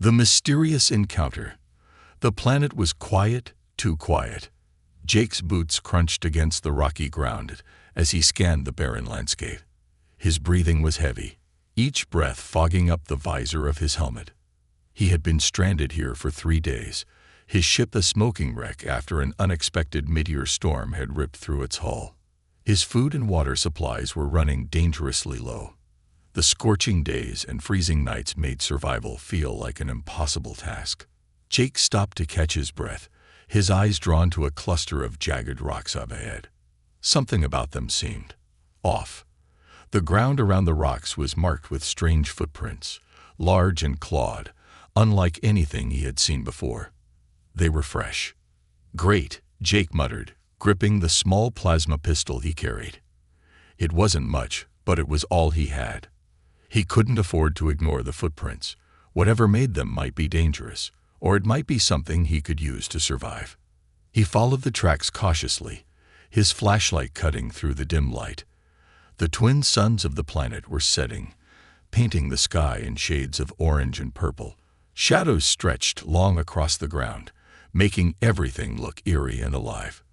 The mysterious encounter. The planet was quiet, too quiet. Jake's boots crunched against the rocky ground as he scanned the barren landscape. His breathing was heavy, each breath fogging up the visor of his helmet. He had been stranded here for 3 days, his ship a smoking wreck after an unexpected meteor storm had ripped through its hull. His food and water supplies were running dangerously low. The scorching days and freezing nights made survival feel like an impossible task. Jake stopped to catch his breath, his eyes drawn to a cluster of jagged rocks up ahead. Something about them seemed off. The ground around the rocks was marked with strange footprints, large and clawed, unlike anything he had seen before. They were fresh. "Great," Jake muttered, gripping the small plasma pistol he carried. It wasn't much, but it was all he had. He couldn't afford to ignore the footprints. Whatever made them might be dangerous, or it might be something he could use to survive. He followed the tracks cautiously, his flashlight cutting through the dim light. The twin suns of the planet were setting, painting the sky in shades of orange and purple. Shadows stretched long across the ground, making everything look eerie and alive.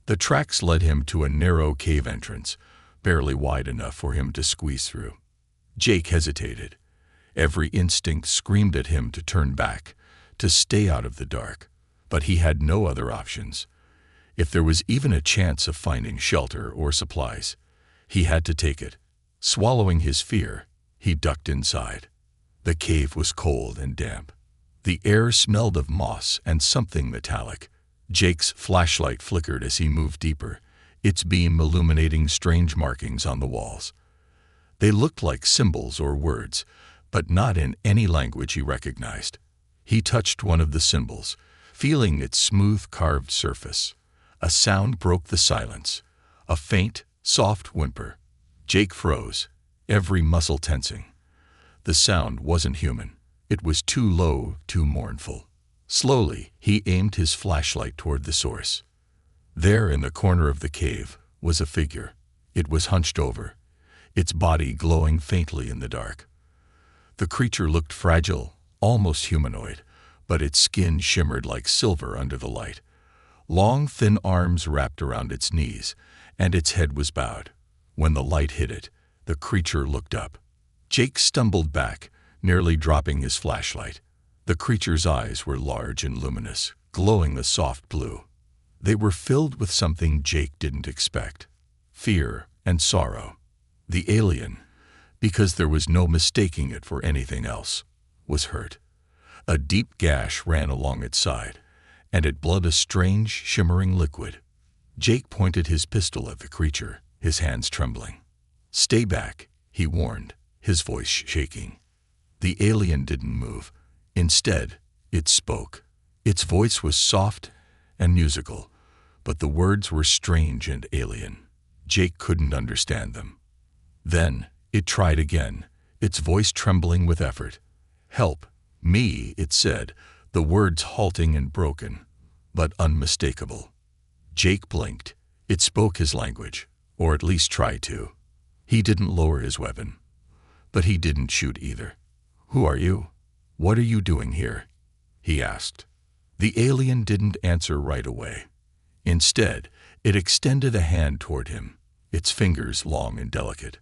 The tracks led him to a narrow cave entrance, barely wide enough for him to squeeze through. Jake hesitated. Every instinct screamed at him to turn back, to stay out of the dark, but he had no other options. If there was even a chance of finding shelter or supplies, he had to take it. Swallowing his fear, he ducked inside. The cave was cold and damp. The air smelled of moss and something metallic. Jake's flashlight flickered as he moved deeper, its beam illuminating strange markings on the walls. They looked like symbols or words, but not in any language he recognized. He touched one of the symbols, feeling its smooth carved surface. A sound broke the silence, a faint, soft whimper. Jake froze, every muscle tensing. The sound wasn't human. It was too low, too mournful. Slowly, he aimed his flashlight toward the source. There in the corner of the cave was a figure. It was hunched over, its body glowing faintly in the dark. The creature looked fragile, almost humanoid, but its skin shimmered like silver under the light. Long, thin arms wrapped around its knees, and its head was bowed. When the light hit it, the creature looked up. Jake stumbled back, nearly dropping his flashlight. The creature's eyes were large and luminous, glowing a soft blue. They were filled with something Jake didn't expect: fear and sorrow. The alien, because there was no mistaking it for anything else, was hurt. A deep gash ran along its side, and it bled a strange, shimmering liquid. Jake pointed his pistol at the creature, his hands trembling. "Stay back," he warned, his voice shaking. The alien didn't move. Instead, it spoke. Its voice was soft and musical, but the words were strange and alien. Jake couldn't understand them. Then it tried again, its voice trembling with effort. "Help me," it said, the words halting and broken, but unmistakable. Jake blinked. It spoke his language, or at least tried to. He didn't lower his weapon, but he didn't shoot either. "Who are you? What are you doing here?" he asked. The alien didn't answer right away. Instead, it extended a hand toward him, its fingers long and delicate.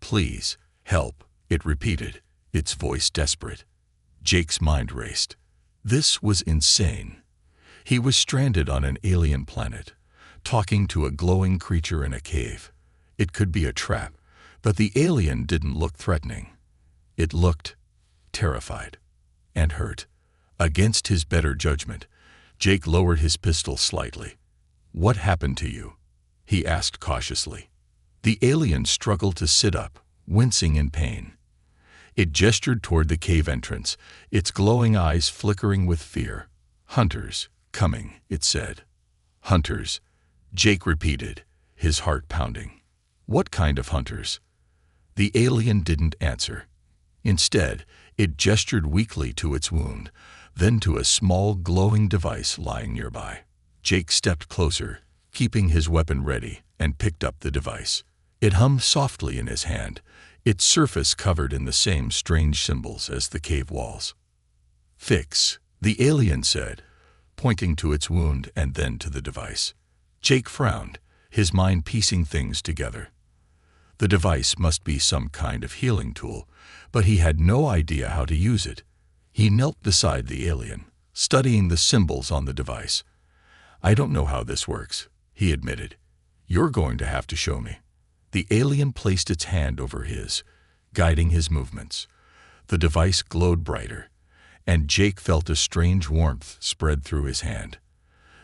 "Please, help," it repeated, its voice desperate. Jake's mind raced. This was insane. He was stranded on an alien planet, talking to a glowing creature in a cave. It could be a trap, but the alien didn't look threatening. It looked terrified and hurt. Against his better judgment, Jake lowered his pistol slightly. "What happened to you?" he asked cautiously. The alien struggled to sit up, wincing in pain. It gestured toward the cave entrance, its glowing eyes flickering with fear. "Hunters, coming," it said. "Hunters," Jake repeated, his heart pounding. "What kind of hunters?" The alien didn't answer. Instead, it gestured weakly to its wound, then to a small glowing device lying nearby. Jake stepped closer, keeping his weapon ready, and picked up the device. It hummed softly in his hand, its surface covered in the same strange symbols as the cave walls. Fix, the alien said, pointing to its wound and then to the device. Jake frowned, his mind piecing things together. The device must be some kind of healing tool, but he had no idea how to use it. He knelt beside the alien, studying the symbols on the device. I don't know how this works, he admitted. You're going to have to show me. The alien placed its hand over his, guiding his movements. The device glowed brighter, and Jake felt a strange warmth spread through his hand.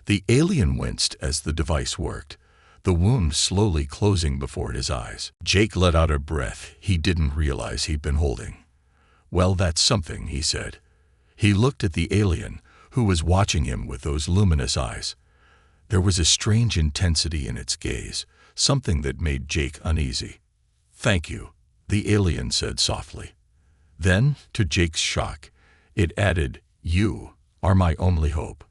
The alien winced as the device worked, the wound slowly closing before his eyes. Jake let out a breath he didn't realize he'd been holding. Well, that's something, he said. He looked at the alien, who was watching him with those luminous eyes. There was a strange intensity in its gaze, something that made Jake uneasy. Thank you, the alien said softly. Then, to Jake's shock, it added, you are my only hope.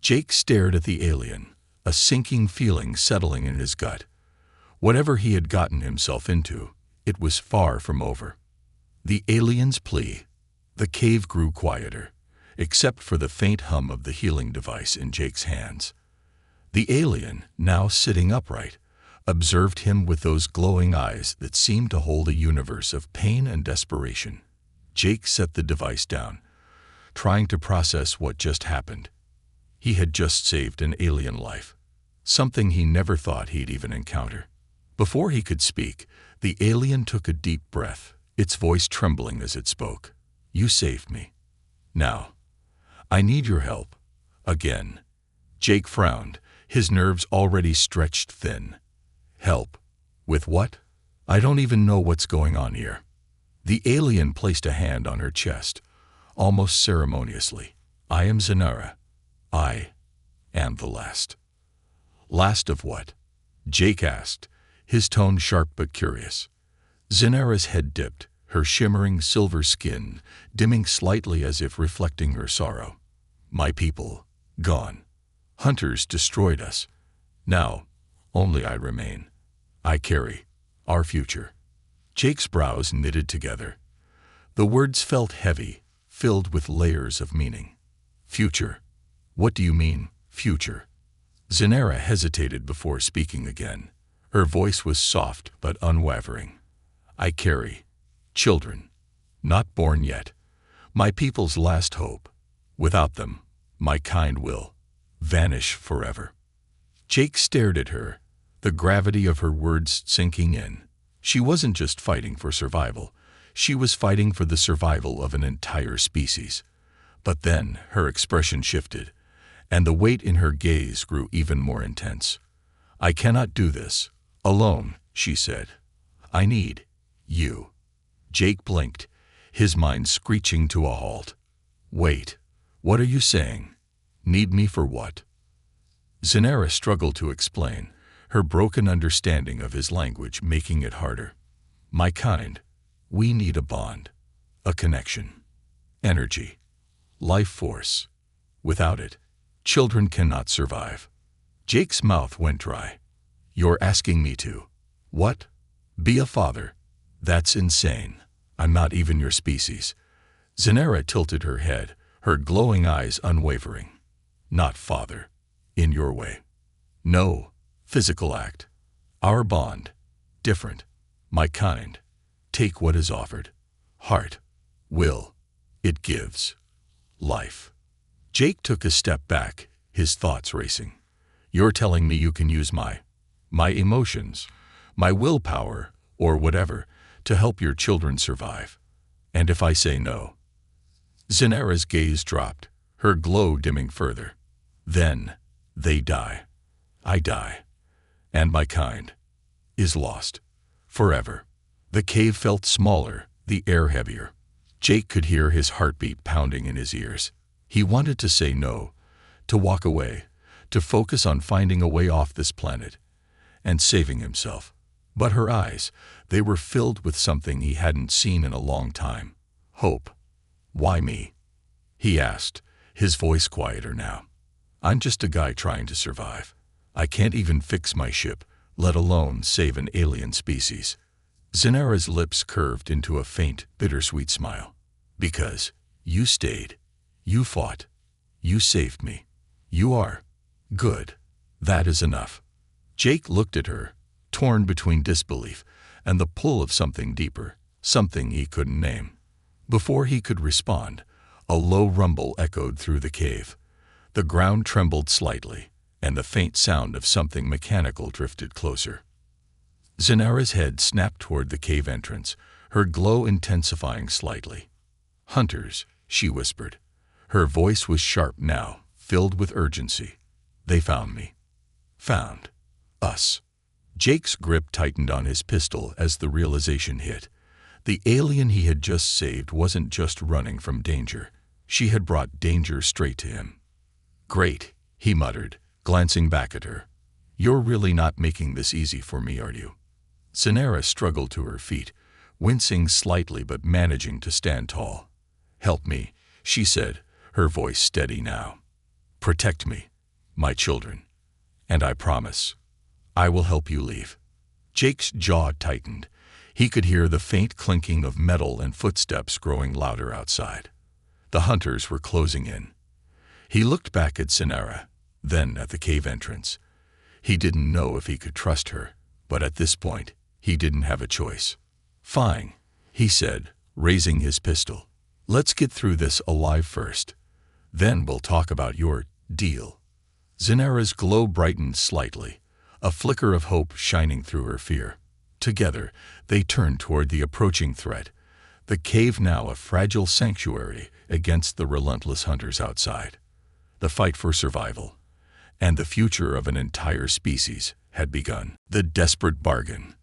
Jake stared at the alien, a sinking feeling settling in his gut. Whatever he had gotten himself into, it was far from over. The alien's plea. The cave grew quieter, except for the faint hum of the healing device in Jake's hands. The alien, now sitting upright, observed him with those glowing eyes that seemed to hold a universe of pain and desperation. Jake set the device down, trying to process what just happened. He had just saved an alien life, something he never thought he'd even encounter. Before he could speak, the alien took a deep breath, its voice trembling as it spoke. You saved me. Now, I need your help. Again. Jake frowned, his nerves already stretched thin. Help? With what? I don't even know what's going on here. The alien placed a hand on her chest, almost ceremoniously. I am Zenara. I am the last. Last of what? Jake asked, his tone sharp but curious. Zenara's head dipped, her shimmering silver skin dimming slightly as if reflecting her sorrow. My people, gone. Hunters destroyed us. Now, only I remain. I carry our future. Jake's brows knitted together. The words felt heavy, filled with layers of meaning. Future. What do you mean, future? Zenara hesitated before speaking again. Her voice was soft but unwavering. I carry children, not born yet. My people's last hope. Without them, my kind will vanish forever. Jake stared at her, the gravity of her words sinking in. She wasn't just fighting for survival. She was fighting for the survival of an entire species. But then her expression shifted, and the weight in her gaze grew even more intense. I cannot do this alone, she said. I need you. Jake blinked, his mind screeching to a halt. Wait, what are you saying? Need me for what? Zenara struggled to explain, her broken understanding of his language making it harder. My kind, we need a bond, a connection, energy, life force. Without it, children cannot survive. Jake's mouth went dry. You're asking me to, what? Be a father? That's insane. I'm not even your species. Zenara tilted her head, her glowing eyes unwavering. Not father, in your way. No, physical act. Our bond, different. My kind, take what is offered. Heart, will, it gives. Life. Jake took a step back, his thoughts racing. You're telling me you can use my emotions, my willpower, or whatever, to help your children survive. And if I say no? Zenara's gaze dropped, her glow dimming further. Then, they die. I die. And my kind is lost. Forever. The cave felt smaller, the air heavier. Jake could hear his heartbeat pounding in his ears. He wanted to say no, to walk away, to focus on finding a way off this planet and saving himself. But her eyes, they were filled with something he hadn't seen in a long time. Hope. Why me? He asked, his voice quieter now. I'm just a guy trying to survive. I can't even fix my ship, let alone save an alien species. Zenara's lips curved into a faint, bittersweet smile. Because you stayed. You fought. You saved me. You are good. That is enough." Jake looked at her, torn between disbelief and the pull of something deeper, something he couldn't name. Before he could respond, a low rumble echoed through the cave. The ground trembled slightly, and the faint sound of something mechanical drifted closer. Zenara's head snapped toward the cave entrance, her glow intensifying slightly. "Hunters," she whispered. Her voice was sharp now, filled with urgency. "They found me. Found us." Jake's grip tightened on his pistol as the realization hit. The alien he had just saved wasn't just running from danger. She had brought danger straight to him. "Great," he muttered, glancing back at her. "You're really not making this easy for me, are you?" Zenara struggled to her feet, wincing slightly but managing to stand tall. "Help me," she said, her voice steady now. "Protect me, my children. And I promise, I will help you leave." Jake's jaw tightened. He could hear the faint clinking of metal and footsteps growing louder outside. The hunters were closing in. He looked back at Zenara, then at the cave entrance. He didn't know if he could trust her, but at this point, he didn't have a choice. "Fine," he said, raising his pistol. "Let's get through this alive first. Then we'll talk about your deal." Zenara's glow brightened slightly, a flicker of hope shining through her fear. Together, they turned toward the approaching threat, the cave now a fragile sanctuary against the relentless hunters outside. The fight for survival, and the future of an entire species, had begun. The desperate bargain.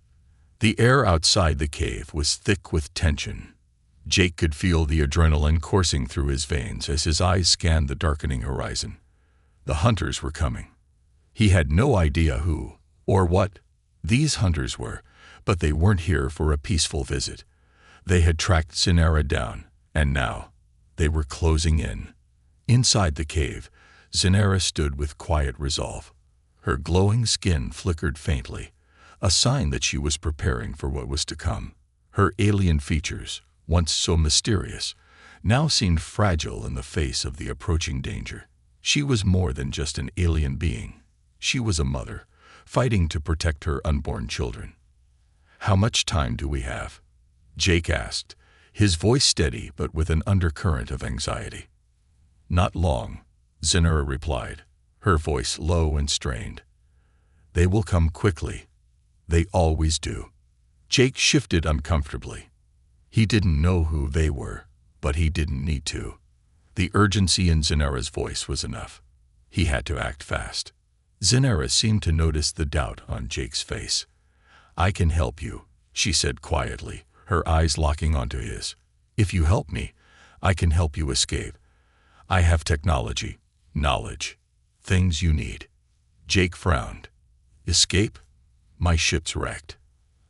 The air outside the cave was thick with tension. Jake could feel the adrenaline coursing through his veins as his eyes scanned the darkening horizon. The hunters were coming. He had no idea who, or what, these hunters were, but they weren't here for a peaceful visit. They had tracked Zenara down, and now they were closing in. Inside the cave, Zenara stood with quiet resolve. Her glowing skin flickered faintly, a sign that she was preparing for what was to come. Her alien features, once so mysterious, now seemed fragile in the face of the approaching danger. She was more than just an alien being. She was a mother, fighting to protect her unborn children. "How much time do we have?" Jake asked, his voice steady but with an undercurrent of anxiety. "Not long," Zenara replied, her voice low and strained. "They will come quickly. They always do." Jake shifted uncomfortably. He didn't know who they were, but he didn't need to. The urgency in Zenara's voice was enough. He had to act fast. Zenara seemed to notice the doubt on Jake's face. "I can help you," she said quietly, her eyes locking onto his. "If you help me, I can help you escape. I have technology, knowledge, things you need." Jake frowned. "Escape? My ship's wrecked.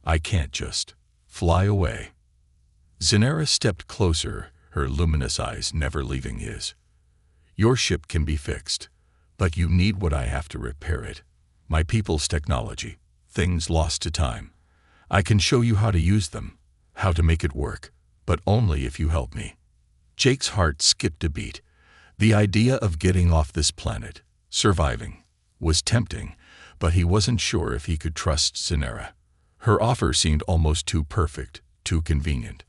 I can't just fly away." Zenara stepped closer, her luminous eyes never leaving his. "Your ship can be fixed, but you need what I have to repair it. My people's technology, things lost to time. I can show you how to use them, how to make it work, but only if you help me." Jake's heart skipped a beat. The idea of getting off this planet, surviving, was tempting, but he wasn't sure if he could trust Zenara. Her offer seemed almost too perfect, too convenient.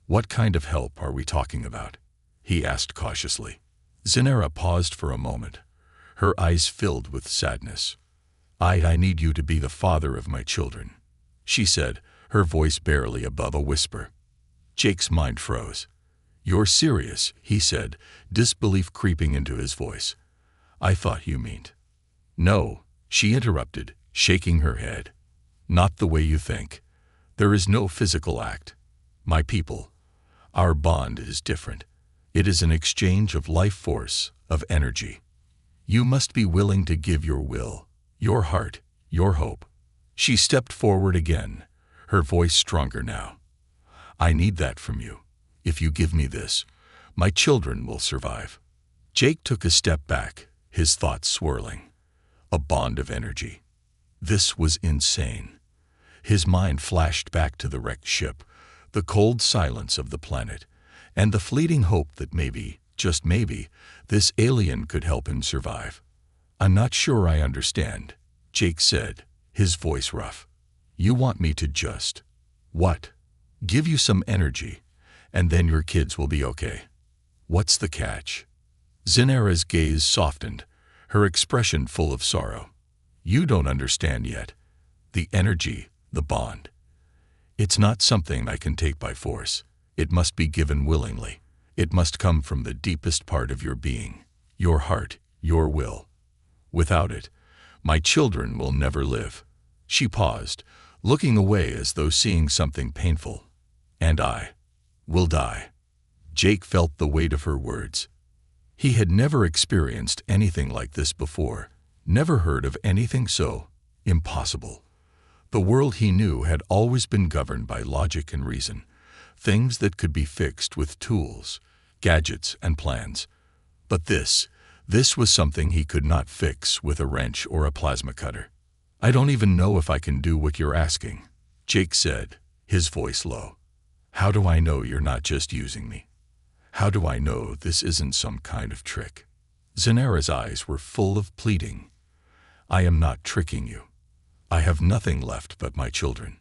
"What kind of help are we talking about?" he asked cautiously. Zenara paused for a moment, her eyes filled with sadness. I need you to be the father of my children," she said, her voice barely above a whisper. Jake's mind froze. "You're serious," he said, disbelief creeping into his voice. "I thought you meant—" "No," she interrupted, shaking her head. "Not the way you think. There is no physical act. My people, our bond is different. It is an exchange of life force, of energy. You must be willing to give your will, your heart, your hope." She stepped forward again, her voice stronger now. "I need that from you. If you give me this, my children will survive." Jake took a step back, his thoughts swirling. A bond of energy. This was insane. His mind flashed back to the wrecked ship, the cold silence of the planet, and the fleeting hope that maybe, just maybe, this alien could help him survive. "I'm not sure I understand," Jake said, his voice rough. "You want me to just, what? Give you some energy, and then your kids will be okay. What's the catch?" Zinara's gaze softened, her expression full of sorrow. "You don't understand yet. The energy, the bond. It's not something I can take by force. It must be given willingly. It must come from the deepest part of your being, your heart, your will. Without it, my children will never live." She paused, looking away as though seeing something painful. "And I will die." Jake felt the weight of her words. He had never experienced anything like this before, never heard of anything so impossible. The world he knew had always been governed by logic and reason, things that could be fixed with tools, gadgets, and plans. But this was something he could not fix with a wrench or a plasma cutter. "I don't even know if I can do what you're asking," Jake said, his voice low. "How do I know you're not just using me? How do I know this isn't some kind of trick?" Zinara's eyes were full of pleading. "I am not tricking you. I have nothing left but my children.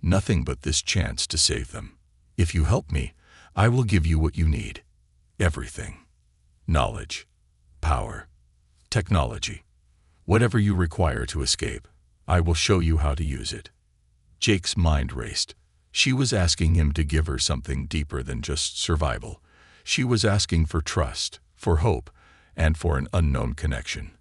Nothing but this chance to save them. If you help me, I will give you what you need. Everything. Knowledge, power, technology. Whatever you require to escape, I will show you how to use it." Jake's mind raced. She was asking him to give her something deeper than just survival. She was asking for trust, for hope, and for an unknown connection.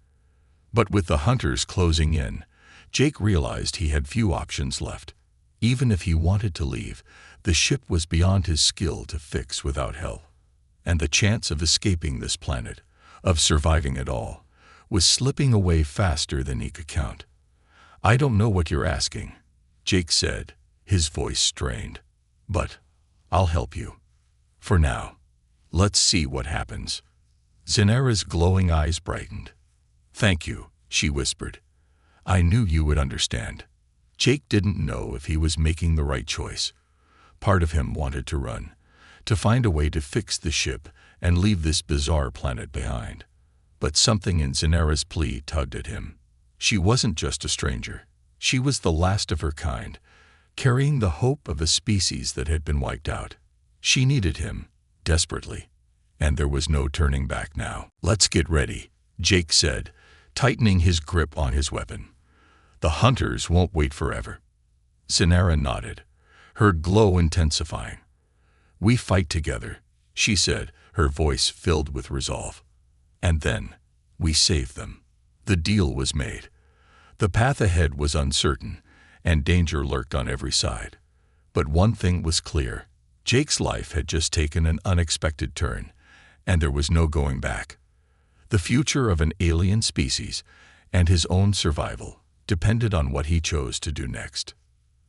But with the hunters closing in, Jake realized he had few options left. Even if he wanted to leave, the ship was beyond his skill to fix without help. And the chance of escaping this planet, of surviving it all, was slipping away faster than he could count. "I don't know what you're asking," Jake said, his voice strained. "But I'll help you. For now. Let's see what happens." Zinara's glowing eyes brightened. "Thank you," she whispered. "I knew you would understand." Jake didn't know if he was making the right choice. Part of him wanted to run, to find a way to fix the ship and leave this bizarre planet behind. But something in Zinara's plea tugged at him. She wasn't just a stranger. She was the last of her kind, carrying the hope of a species that had been wiped out. She needed him, desperately, and there was no turning back now. "Let's get ready," Jake said, tightening his grip on his weapon. "The hunters won't wait forever." Zinara nodded, her glow intensifying. "We fight together," she said, her voice filled with resolve. "And then, we save them." The deal was made. The path ahead was uncertain, and danger lurked on every side. But one thing was clear. Jake's life had just taken an unexpected turn, and there was no going back. The future of an alien species and his own survival depended on what he chose to do next.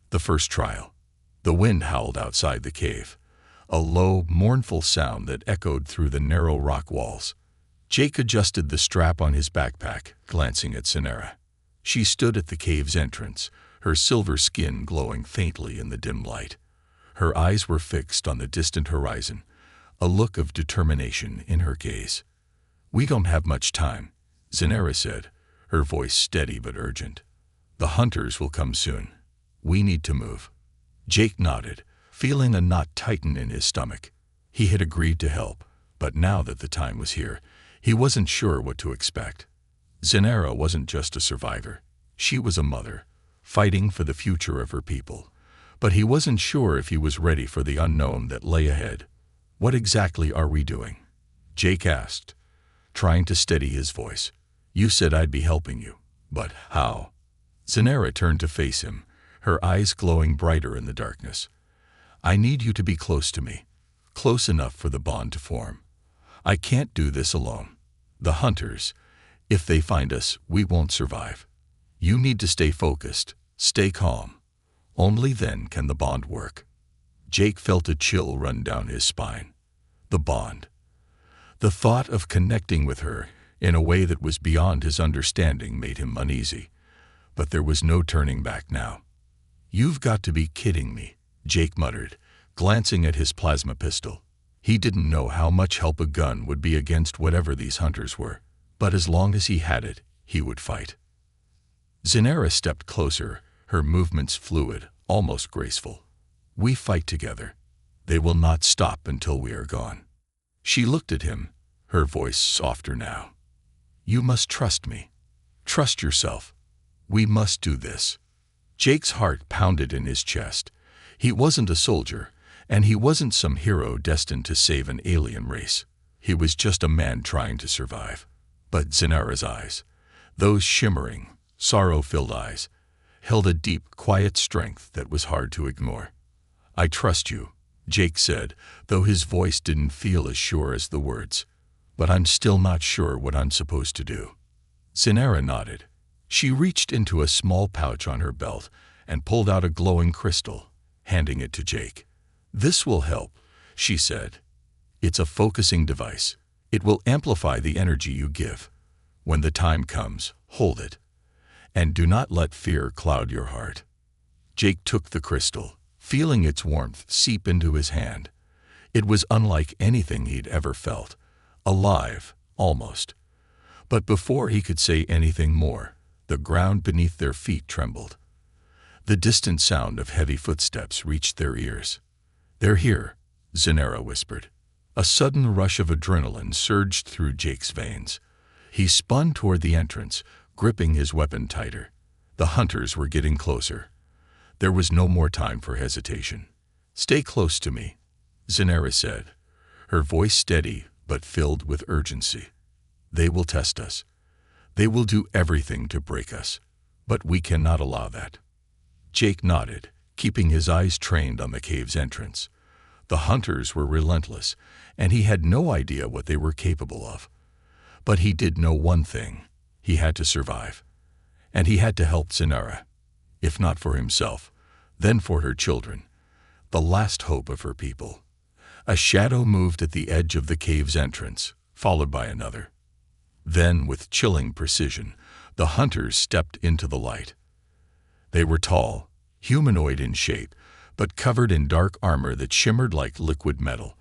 The first trial. The wind howled outside the cave, a low, mournful sound that echoed through the narrow rock walls. Jake adjusted the strap on his backpack, glancing at Zinara. She stood at the cave's entrance, her silver skin glowing faintly in the dim light. Her eyes were fixed on the distant horizon, a look of determination in her gaze. "We don't have much time," Zinara said, her voice steady but urgent. "The hunters will come soon. We need to move." Jake nodded, feeling a knot tighten in his stomach. He had agreed to help, but now that the time was here, he wasn't sure what to expect. Zinara wasn't just a survivor. She was a mother, fighting for the future of her people. But he wasn't sure if he was ready for the unknown that lay ahead. "What exactly are we doing?" Jake asked, trying to steady his voice. "You said I'd be helping you, but how?" Zinara turned to face him, her eyes glowing brighter in the darkness. "I need you to be close to me, close enough for the bond to form. I can't do this alone. The hunters, if they find us, we won't survive. You need to stay focused, stay calm. Only then can the bond work." Jake felt a chill run down his spine. The bond. The thought of connecting with her in a way that was beyond his understanding made him uneasy. But there was no turning back now. "You've got to be kidding me," Jake muttered, glancing at his plasma pistol. He didn't know how much help a gun would be against whatever these hunters were, but as long as he had it, he would fight. Zinara stepped closer, her movements fluid, almost graceful. "We fight together. They will not stop until we are gone." She looked at him, her voice softer now. "You must trust me. Trust yourself. We must do this." Jake's heart pounded in his chest. He wasn't a soldier, and he wasn't some hero destined to save an alien race. He was just a man trying to survive. But Zinara's eyes, those shimmering, sorrow-filled eyes, held a deep, quiet strength that was hard to ignore. "I trust you," Jake said, though his voice didn't feel as sure as the words. "But I'm still not sure what I'm supposed to do." Zinara nodded. She reached into a small pouch on her belt and pulled out a glowing crystal, handing it to Jake. "This will help," she said. "It's a focusing device. It will amplify the energy you give. When the time comes, hold it. And do not let fear cloud your heart." Jake took the crystal, feeling its warmth seep into his hand. It was unlike anything he'd ever felt. Alive, almost. But before he could say anything more, the ground beneath their feet trembled. The distant sound of heavy footsteps reached their ears. "They're here," Zinara whispered. A sudden rush of adrenaline surged through Jake's veins. He spun toward the entrance, gripping his weapon tighter. The hunters were getting closer. There was no more time for hesitation. "Stay close to me," Zinara said, her voice steady but filled with urgency. "They will test us. They will do everything to break us, but we cannot allow that." Jake nodded, keeping his eyes trained on the cave's entrance. The hunters were relentless, and he had no idea what they were capable of. But he did know one thing: he had to survive. And he had to help Zinara. If not for himself, then for her children, the last hope of her people. A shadow moved at the edge of the cave's entrance, followed by another. Then, with chilling precision, the hunters stepped into the light. They were tall, humanoid in shape, but covered in dark armor that shimmered like liquid metal.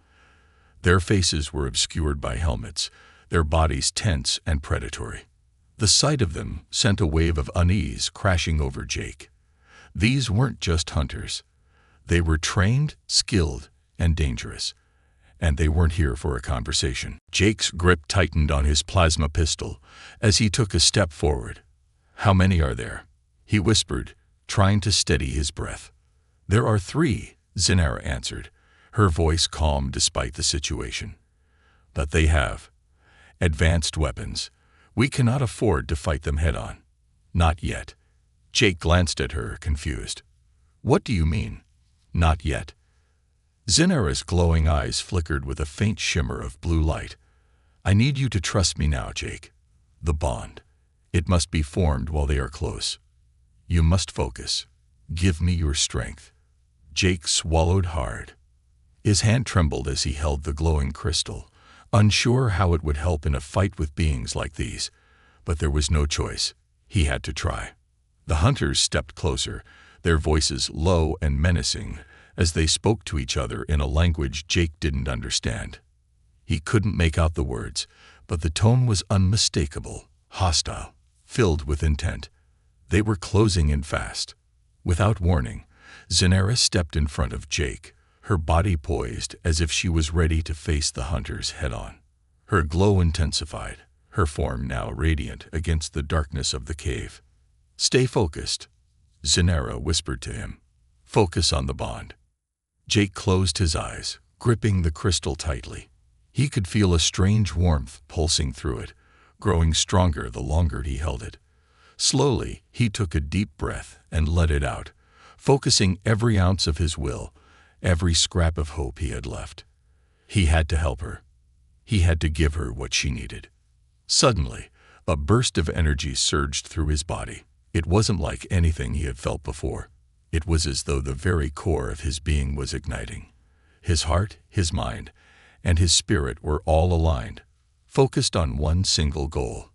Their faces were obscured by helmets, their bodies tense and predatory. The sight of them sent a wave of unease crashing over Jake. These weren't just hunters. They were trained, skilled, and dangerous. And they weren't here for a conversation. Jake's grip tightened on his plasma pistol as he took a step forward. "How many are there?" he whispered, trying to steady his breath. "There are 3, Zinara answered, her voice calm despite the situation. "But they have advanced weapons. We cannot afford to fight them head-on." "Not yet." Jake glanced at her, confused. "What do you mean, not yet?" Zinara's glowing eyes flickered with a faint shimmer of blue light. "I need you to trust me now, Jake. The bond. It must be formed while they are close. You must focus. Give me your strength." Jake swallowed hard. His hand trembled as he held the glowing crystal, unsure how it would help in a fight with beings like these. But there was no choice. He had to try. The hunters stepped closer, their voices low and menacing, as they spoke to each other in a language Jake didn't understand. He couldn't make out the words, but the tone was unmistakable, hostile, filled with intent. They were closing in fast. Without warning, Zinara stepped in front of Jake, her body poised as if she was ready to face the hunters head-on. Her glow intensified, her form now radiant against the darkness of the cave. "Stay focused," Zinara whispered to him. "Focus on the bond." Jake closed his eyes, gripping the crystal tightly. He could feel a strange warmth pulsing through it, growing stronger the longer he held it. Slowly, he took a deep breath and let it out, focusing every ounce of his will, every scrap of hope he had left. He had to help her. He had to give her what she needed. Suddenly, a burst of energy surged through his body. It wasn't like anything he had felt before. It was as though the very core of his being was igniting. His heart, his mind, and his spirit were all aligned, focused on one single goal.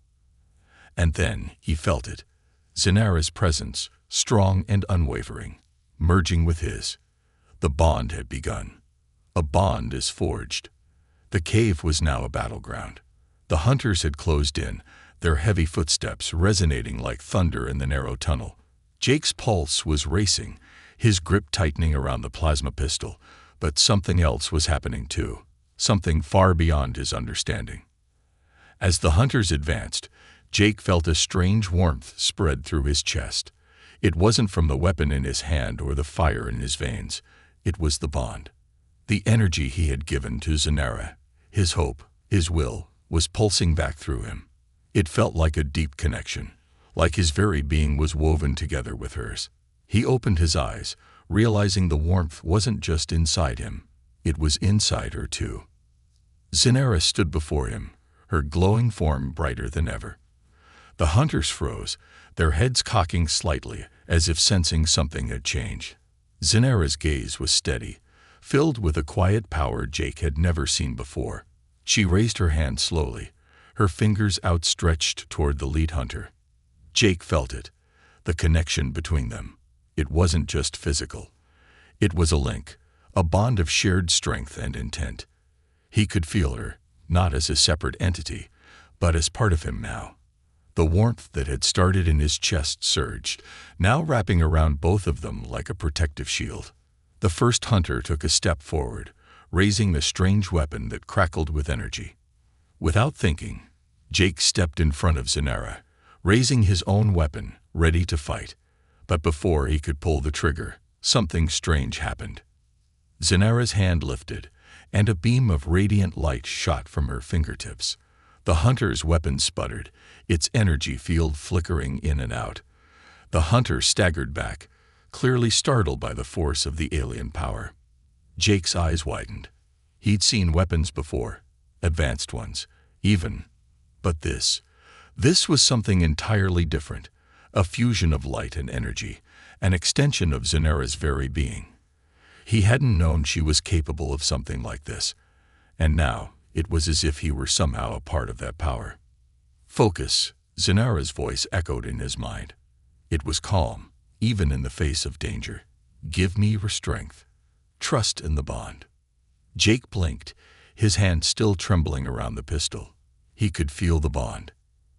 And then he felt it, Zinara's presence, strong and unwavering, merging with his. The bond had begun. A bond is forged. The cave was now a battleground. The hunters had closed in, their heavy footsteps resonating like thunder in the narrow tunnel. Jake's pulse was racing, his grip tightening around the plasma pistol, but something else was happening too, something far beyond his understanding. As the hunters advanced, Jake felt a strange warmth spread through his chest. It wasn't from the weapon in his hand or the fire in his veins. It was the bond. The energy he had given to Zanara, his hope, his will, was pulsing back through him. It felt like a deep connection, like his very being was woven together with hers. He opened his eyes, realizing the warmth wasn't just inside him. It was inside her too. Zanara stood before him, her glowing form brighter than ever. The hunters froze, their heads cocking slightly as if sensing something had changed. Zanara's gaze was steady, filled with a quiet power Jake had never seen before. She raised her hand slowly, her fingers outstretched toward the lead hunter. Jake felt it, the connection between them. It wasn't just physical. It was a link, a bond of shared strength and intent. He could feel her, not as a separate entity, but as part of him now. The warmth that had started in his chest surged, now wrapping around both of them like a protective shield. The first hunter took a step forward, raising the strange weapon that crackled with energy. Without thinking, Jake stepped in front of Zanara, raising his own weapon, ready to fight. But before he could pull the trigger, something strange happened. Zanara's hand lifted, and a beam of radiant light shot from her fingertips. The hunter's weapon sputtered, its energy field flickering in and out. The hunter staggered back, clearly startled by the force of the alien power. Jake's eyes widened. He'd seen weapons before, advanced ones, even. But this was something entirely different, a fusion of light and energy, an extension of Zanara's very being. He hadn't known she was capable of something like this, and now it was as if he were somehow a part of that power. Focus, Zanara's voice echoed in his mind. It was calm, even in the face of danger. Give me your strength. Trust in the bond. Jake blinked, his hand still trembling around the pistol. He could feel the bond.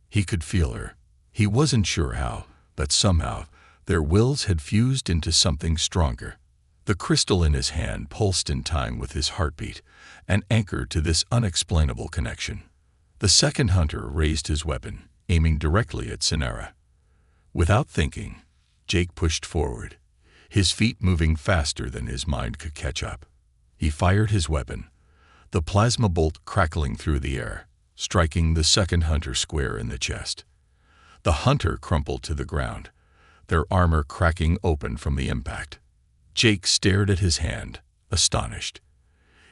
He could feel her. He wasn't sure how, but somehow their wills had fused into something stronger. The crystal in his hand pulsed in time with his heartbeat, an anchor to this unexplainable connection. The second hunter raised his weapon, aiming directly at Zanara. Without thinking, Jake pushed forward, his feet moving faster than his mind could catch up. He fired his weapon, the plasma bolt crackling through the air, striking the second hunter square in the chest. The hunter crumpled to the ground, their armor cracking open from the impact. Jake stared at his hand, astonished.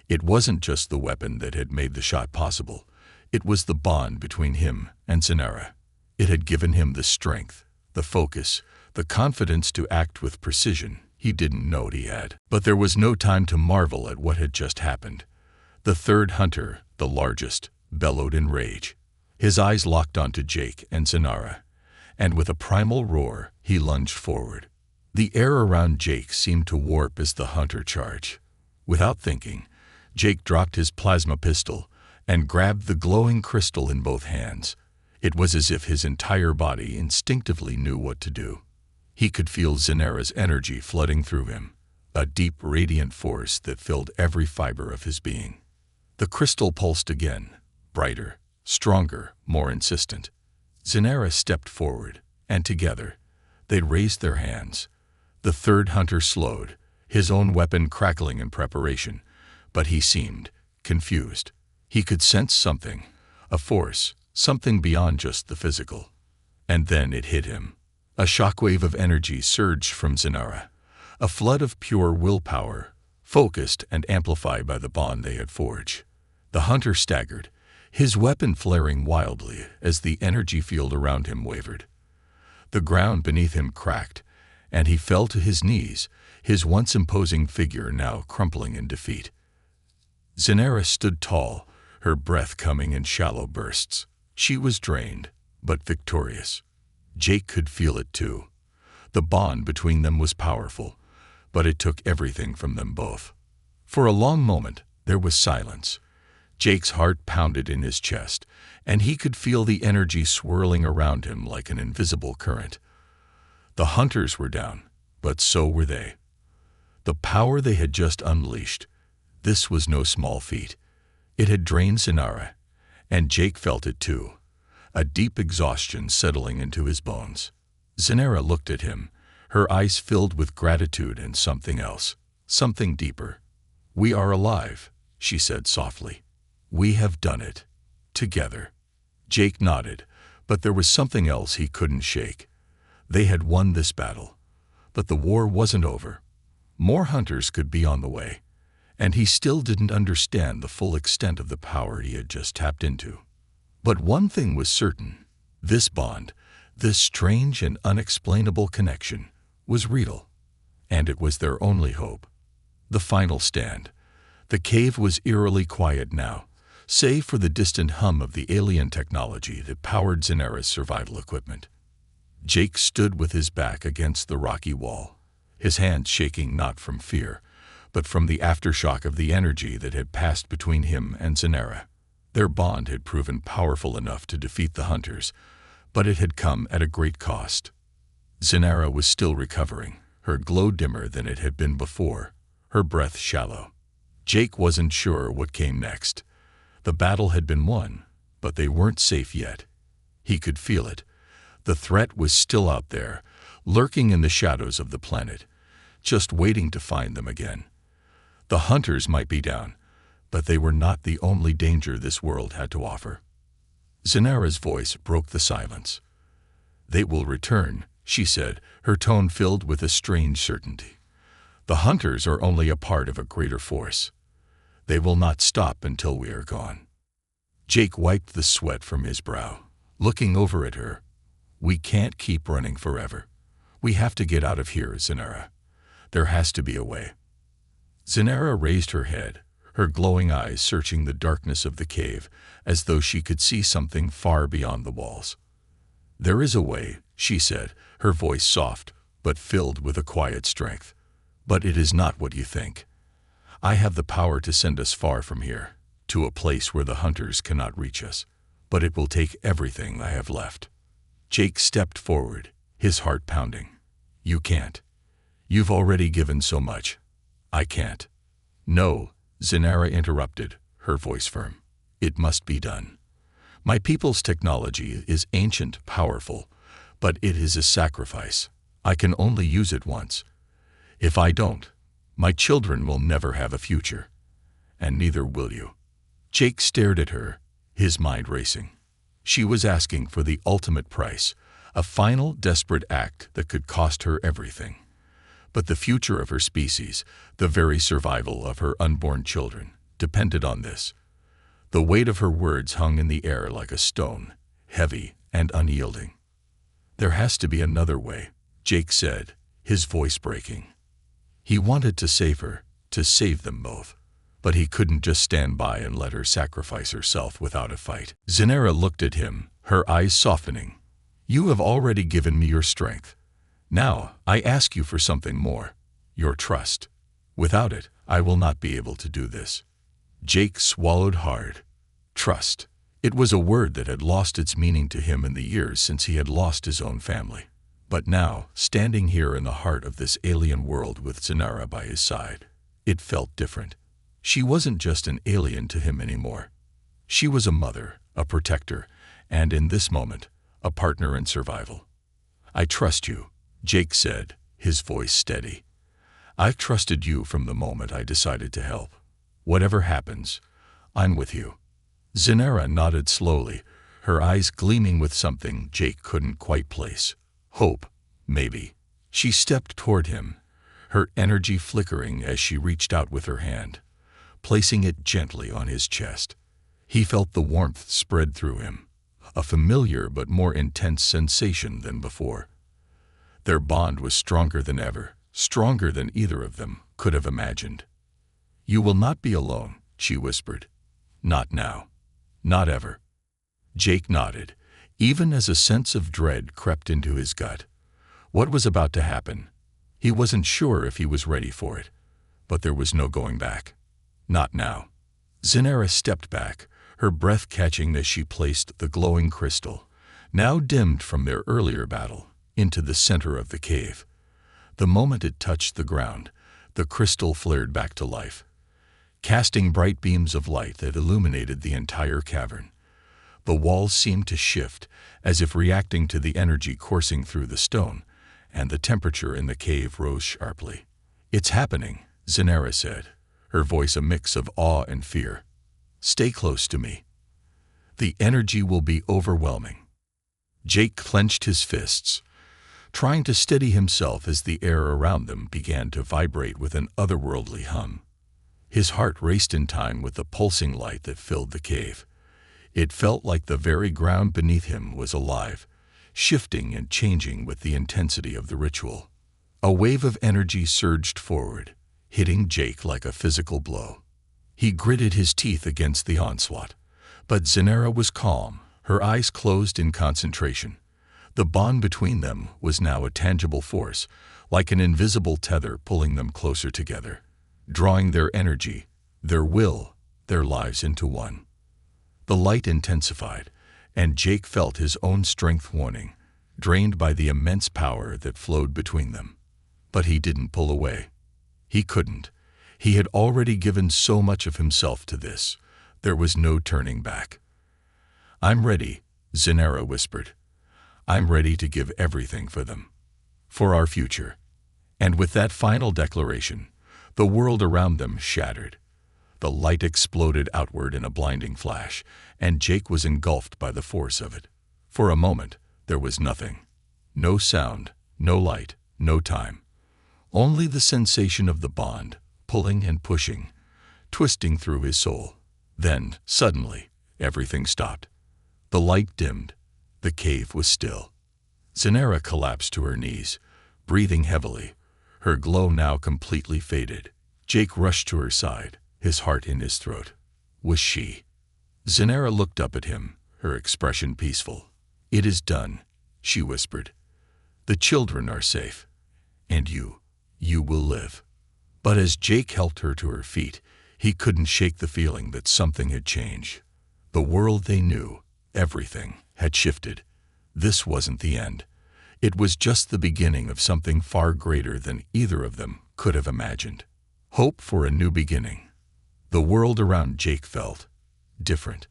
It wasn't just the weapon that had made the shot possible. It was the bond between him and Zanara. It had given him the strength, the focus, the confidence to act with precision he didn't know he had. But there was no time to marvel at what had just happened. The third hunter, the largest, bellowed in rage. His eyes locked onto Jake and Zanara, and with a primal roar, he lunged forward. The air around Jake seemed to warp as the hunter charged. Without thinking, Jake dropped his plasma pistol and grabbed the glowing crystal in both hands. It was as if his entire body instinctively knew what to do. He could feel Zanara's energy flooding through him, a deep, radiant force that filled every fiber of his being. The crystal pulsed again, brighter, stronger, more insistent. Zanara stepped forward, and together, they raised their hands. The third hunter slowed, his own weapon crackling in preparation, but he seemed confused. He could sense something, a force, something beyond just the physical. And then it hit him. A shockwave of energy surged from Zanara, a flood of pure willpower, focused and amplified by the bond they had forged. The hunter staggered, his weapon flaring wildly as the energy field around him wavered. The ground beneath him cracked, and he fell to his knees, his once imposing figure now crumpling in defeat. Zanara stood tall, her breath coming in shallow bursts. She was drained, but victorious. Jake could feel it too. The bond between them was powerful, but it took everything from them both. For a long moment, there was silence. Jake's heart pounded in his chest, and he could feel the energy swirling around him like an invisible current. The hunters were down, but so were they. The power they had just unleashed, this was no small feat. It had drained Zenara, and Jake felt it too, a deep exhaustion settling into his bones. Zenara looked at him, her eyes filled with gratitude and something else, something deeper. "We are alive," she said softly. "We have done it. Together." Jake nodded, but there was something else he couldn't shake. They had won this battle, but the war wasn't over. More hunters could be on the way, and he still didn't understand the full extent of the power he had just tapped into. But one thing was certain: this bond, this strange and unexplainable connection, was real, and it was their only hope. The final stand. The cave was eerily quiet now, save for the distant hum of the alien technology that powered Zenara's survival equipment. Jake stood with his back against the rocky wall, his hands shaking not from fear, but from the aftershock of the energy that had passed between him and Zenara. Their bond had proven powerful enough to defeat the hunters, but it had come at a great cost. Zenara was still recovering, her glow dimmer than it had been before, her breath shallow. Jake wasn't sure what came next. The battle had been won, but they weren't safe yet. He could feel it. The threat was still out there, lurking in the shadows of the planet, just waiting to find them again. The hunters might be down, but they were not the only danger this world had to offer. Zenara's voice broke the silence. "They will return," she said, her tone filled with a strange certainty. "The hunters are only a part of a greater force. They will not stop until we are gone." Jake wiped the sweat from his brow, looking over at her. "We can't keep running forever. We have to get out of here, Zenara. There has to be a way." Zenara raised her head, her glowing eyes searching the darkness of the cave as though she could see something far beyond the walls. "There is a way," she said, her voice soft but filled with a quiet strength. "But it is not what you think. I have the power to send us far from here, to a place where the hunters cannot reach us, but it will take everything I have left." Jake stepped forward, his heart pounding. "You can't. You've already given so much. I can't." "No," Zenara interrupted, her voice firm. "It must be done. My people's technology is ancient, powerful, but it is a sacrifice. I can only use it once. If I don't, my children will never have a future, and neither will you." Jake stared at her, his mind racing. She was asking for the ultimate price, a final, desperate act that could cost her everything. But the future of her species, the very survival of her unborn children, depended on this. The weight of her words hung in the air like a stone, heavy and unyielding. "There has to be another way," Jake said, his voice breaking. He wanted to save her, to save them both, but he couldn't just stand by and let her sacrifice herself without a fight. Zenara looked at him, her eyes softening. "You have already given me your strength. Now, I ask you for something more, your trust. Without it, I will not be able to do this." Jake swallowed hard. Trust. It was a word that had lost its meaning to him in the years since he had lost his own family. But now, standing here in the heart of this alien world with Zenara by his side, it felt different. She wasn't just an alien to him anymore. She was a mother, a protector, and in this moment, a partner in survival. "I trust you," Jake said, his voice steady. "I've trusted you from the moment I decided to help. Whatever happens, I'm with you." Zenara nodded slowly, her eyes gleaming with something Jake couldn't quite place. Hope, maybe. She stepped toward him, her energy flickering as she reached out with her hand, placing it gently on his chest. He felt the warmth spread through him, a familiar but more intense sensation than before. Their bond was stronger than ever, stronger than either of them could have imagined. "You will not be alone," she whispered. "Not now. Not ever." Jake nodded, even as a sense of dread crept into his gut. What was about to happen? He wasn't sure if he was ready for it, but there was no going back. Not now. Zenara stepped back, her breath catching as she placed the glowing crystal, now dimmed from their earlier battle, into the center of the cave. The moment it touched the ground, the crystal flared back to life, casting bright beams of light that illuminated the entire cavern. The walls seemed to shift, as if reacting to the energy coursing through the stone, and the temperature in the cave rose sharply. "It's happening," Zenara said, her voice a mix of awe and fear. "Stay close to me. The energy will be overwhelming." Jake clenched his fists, trying to steady himself as the air around them began to vibrate with an otherworldly hum. His heart raced in time with the pulsing light that filled the cave. It felt like the very ground beneath him was alive, shifting and changing with the intensity of the ritual. A wave of energy surged forward, hitting Jake like a physical blow. He gritted his teeth against the onslaught, but Zenara was calm, her eyes closed in concentration. The bond between them was now a tangible force, like an invisible tether pulling them closer together, drawing their energy, their will, their lives into one. The light intensified, and Jake felt his own strength waning, drained by the immense power that flowed between them. But he didn't pull away. He couldn't. He had already given so much of himself to this. There was no turning back. "I'm ready," Zenara whispered. "I'm ready to give everything for them. For our future." And with that final declaration, the world around them shattered. The light exploded outward in a blinding flash, and Jake was engulfed by the force of it. For a moment, there was nothing. No sound, no light, no time. Only the sensation of the bond, pulling and pushing, twisting through his soul. Then, suddenly, everything stopped. The light dimmed. The cave was still. Zenara collapsed to her knees, breathing heavily, her glow now completely faded. Jake rushed to her side, his heart in his throat. Was she? Zenara looked up at him, her expression peaceful. "It is done," she whispered. "The children are safe. And you will live." But as Jake helped her to her feet, he couldn't shake the feeling that something had changed. The world they knew, everything, had shifted. This wasn't the end. It was just the beginning of something far greater than either of them could have imagined. Hope for a new beginning. The world around Jake felt different.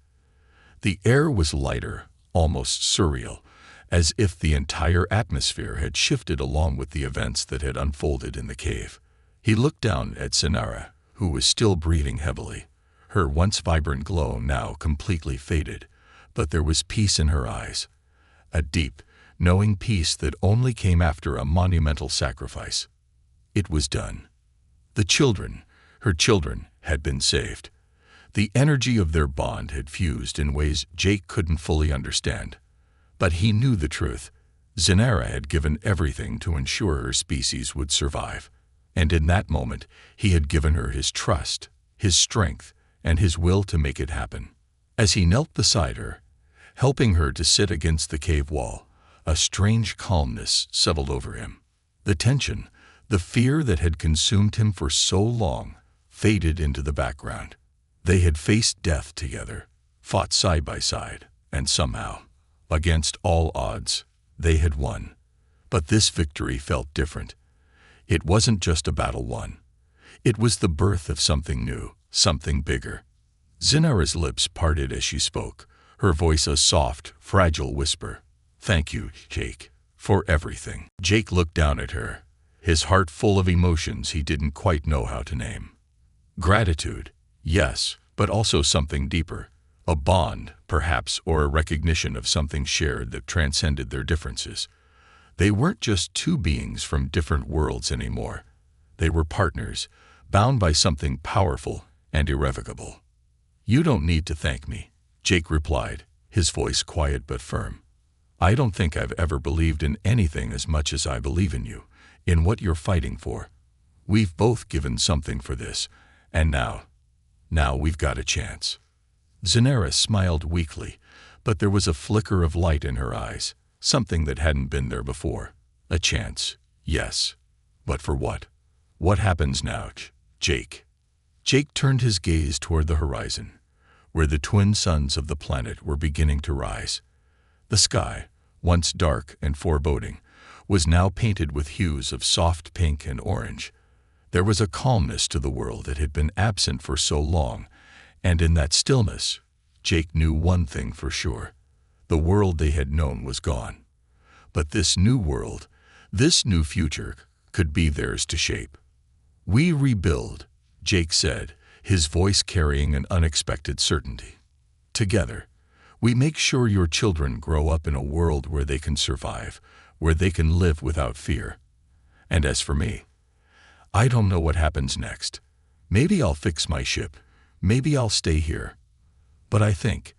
The air was lighter, almost surreal, as if the entire atmosphere had shifted along with the events that had unfolded in the cave. He looked down at Zenara, who was still breathing heavily. Her once vibrant glow now completely faded, but there was peace in her eyes. A deep, knowing peace that only came after a monumental sacrifice. It was done. The children, her children, had been saved. The energy of their bond had fused in ways Jake couldn't fully understand. But he knew the truth. Zenara had given everything to ensure her species would survive. And in that moment, he had given her his trust, his strength, and his will to make it happen. As he knelt beside her, helping her to sit against the cave wall, a strange calmness settled over him. The tension, the fear that had consumed him for so long, faded into the background. They had faced death together, fought side by side, and somehow, against all odds, they had won. But this victory felt different. It wasn't just a battle won. It was the birth of something new, something bigger. Zenara's lips parted as she spoke, her voice a soft, fragile whisper. "Thank you, Jake, for everything." Jake looked down at her, his heart full of emotions he didn't quite know how to name. Gratitude, yes, but also something deeper. A bond, perhaps, or a recognition of something shared that transcended their differences. They weren't just two beings from different worlds anymore. They were partners, bound by something powerful and irrevocable. "You don't need to thank me," Jake replied, his voice quiet but firm. "I don't think I've ever believed in anything as much as I believe in you, in what you're fighting for. We've both given something for this, and now we've got a chance." Zenara smiled weakly, but there was a flicker of light in her eyes, something that hadn't been there before. A chance, yes. But for what? What happens now, Jake? Jake turned his gaze toward the horizon, where the twin suns of the planet were beginning to rise. The sky, once dark and foreboding, was now painted with hues of soft pink and orange. There was a calmness to the world that had been absent for so long, and in that stillness, Jake knew one thing for sure. The world they had known was gone. But this new world, this new future, could be theirs to shape. "We rebuild," Jake said, his voice carrying an unexpected certainty. "Together, we make sure your children grow up in a world where they can survive, where they can live without fear. And as for me, I don't know what happens next. Maybe I'll fix my ship. Maybe I'll stay here. But I think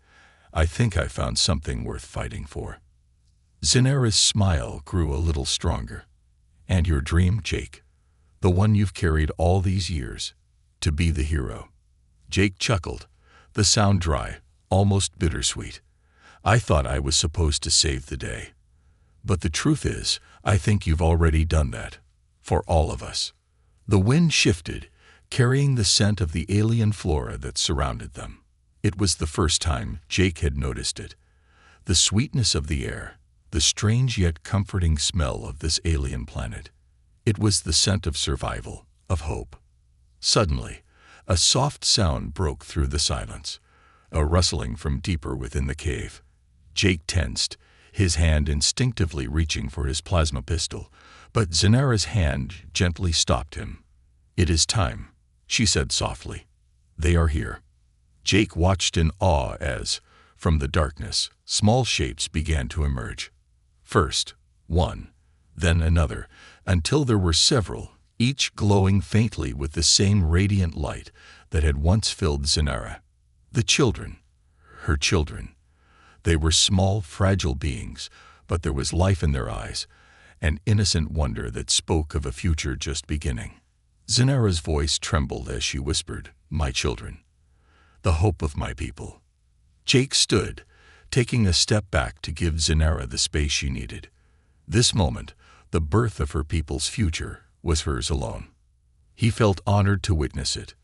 I found something worth fighting for." Zinara's smile grew a little stronger. "And your dream, Jake? The one you've carried all these years, to be the hero?" Jake chuckled, the sound dry, almost bittersweet. "I thought I was supposed to save the day. But the truth is, I think you've already done that. For all of us." The wind shifted, carrying the scent of the alien flora that surrounded them. It was the first time Jake had noticed it. The sweetness of the air, the strange yet comforting smell of this alien planet. It was the scent of survival, of hope. Suddenly, a soft sound broke through the silence, a rustling from deeper within the cave. Jake tensed, his hand instinctively reaching for his plasma pistol, but Zinara's hand gently stopped him. "It is time," she said softly. "They are here." Jake watched in awe as, from the darkness, small shapes began to emerge. First one, then another, until there were several, each glowing faintly with the same radiant light that had once filled Zinara. The children, her children. They were small, fragile beings, but there was life in their eyes, an innocent wonder that spoke of a future just beginning. Zinara's voice trembled as she whispered, "My children, the hope of my people." Jake stood, taking a step back to give Zinara the space she needed. This moment, the birth of her people's future, was hers alone. He felt honored to witness it.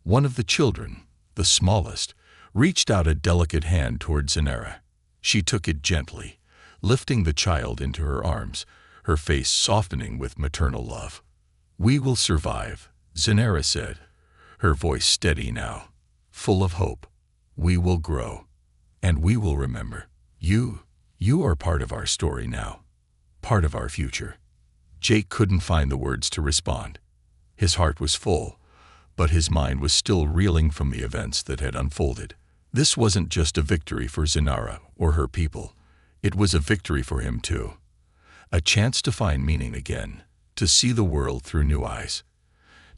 One of the children, the smallest, reached out a delicate hand toward Zinara. She took it gently, lifting the child into her arms, her face softening with maternal love. "We will survive," Zinara said, her voice steady now, full of hope. "We will grow, and we will remember. You are part of our story now, part of our future." Jake couldn't find the words to respond. His heart was full, but his mind was still reeling from the events that had unfolded. This wasn't just a victory for Zinara or her people. It was a victory for him too. A chance to find meaning again, to see the world through new eyes,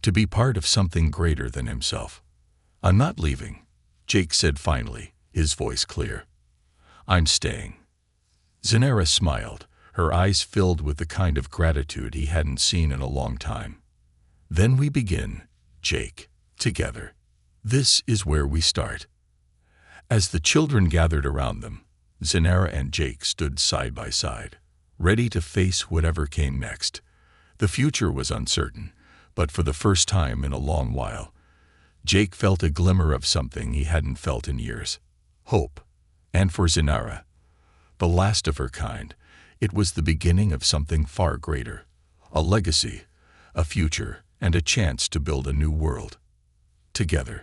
to be part of something greater than himself. "I'm not leaving," Jake said finally, his voice clear. "I'm staying." Zinara smiled, her eyes filled with the kind of gratitude he hadn't seen in a long time. "Then we begin, Jake, together. This is where we start." As the children gathered around them, Zinara and Jake stood side by side, ready to face whatever came next. The future was uncertain, but for the first time in a long while, Jake felt a glimmer of something he hadn't felt in years. Hope. And for Zinara, the last of her kind, it was the beginning of something far greater. A legacy, a future, and a chance to build a new world. Together.